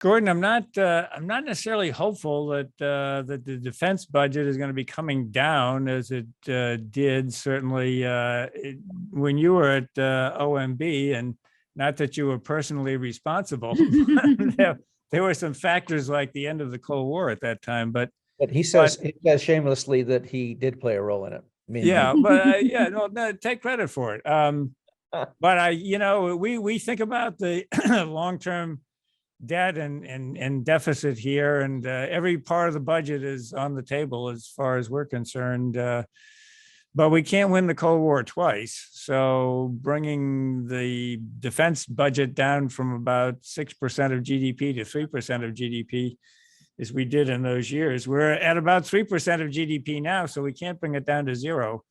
Gordon, I'm not necessarily hopeful that the defense budget is going to be coming down as it did certainly when you were at OMB, and not that you were personally responsible. There were some factors like the end of the Cold War at that time, but he says shamelessly that he did play a role in it. yeah, but yeah, no, take credit for it. But we think about the long-term debt and deficit here, and every part of the budget is on the table as far as we're concerned. But we can't win the Cold War twice. So bringing the defense budget down from about 6% of GDP to 3% of GDP, as we did in those years, we're at about 3% of GDP now, so we can't bring it down to zero.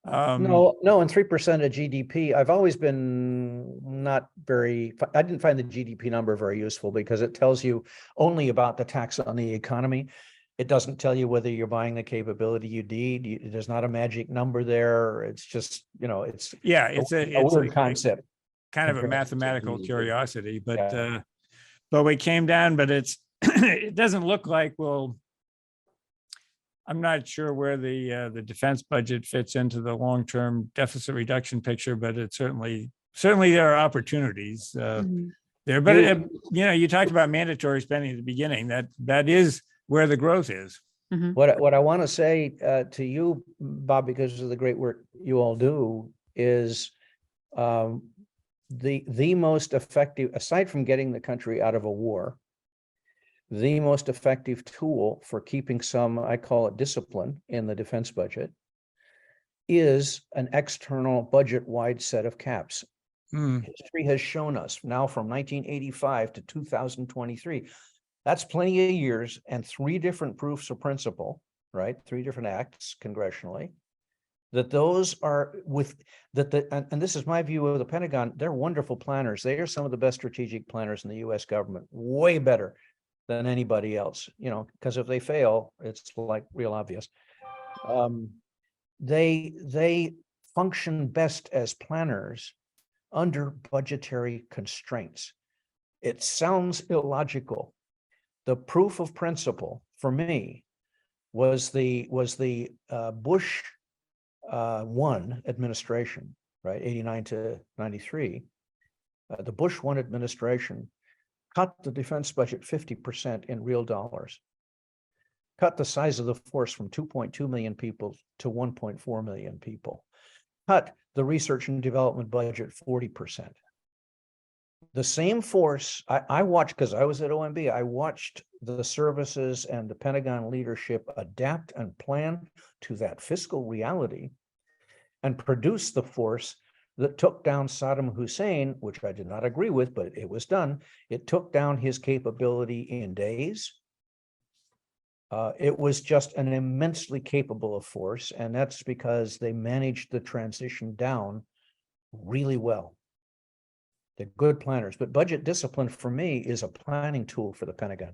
No, and 3% of GDP, I've always been I didn't find the GDP number very useful because it tells you only about the tax on the economy. It doesn't tell you whether you're buying the capability you need. There's not a magic number there. It's just, it's a weird concept. Kind of a mathematical curiosity, but we came down, but it doesn't look like I'm not sure where the defense budget fits into the long-term deficit reduction picture, but it certainly there are opportunities there. But you talked about mandatory spending at the beginning. That is where the growth is. Mm-hmm. What I want to say to you, Bob, because of the great work you all do, is the most effective, aside from getting the country out of a war, the most effective tool for keeping some, I call it discipline, in the defense budget is an external budget-wide set of caps. History has shown us now from 1985 to 2023, that's plenty of years and 3 different proofs of principle, right? 3 different acts congressionally, that those are and this is my view of the Pentagon, they're wonderful planners. They are some of the best strategic planners in the US government, way better than anybody else, because if they fail, it's like real obvious. They function best as planners under budgetary constraints. It sounds illogical. The proof of principle for me was the Bush 1 administration, right, 89 to 93. The Bush 1 administration cut the defense budget 50% in real dollars, cut the size of the force from 2.2 million people to 1.4 million people, cut the research and development budget 40%. The same force, I watched, because I was at OMB, I watched the services and the Pentagon leadership adapt and plan to that fiscal reality and produce the force that took down Saddam Hussein, which I did not agree with, but it was done. It took down his capability in days. It was just an immensely capable of force, and that's because they managed the transition down really well. They're good planners, but budget discipline for me is a planning tool for the Pentagon.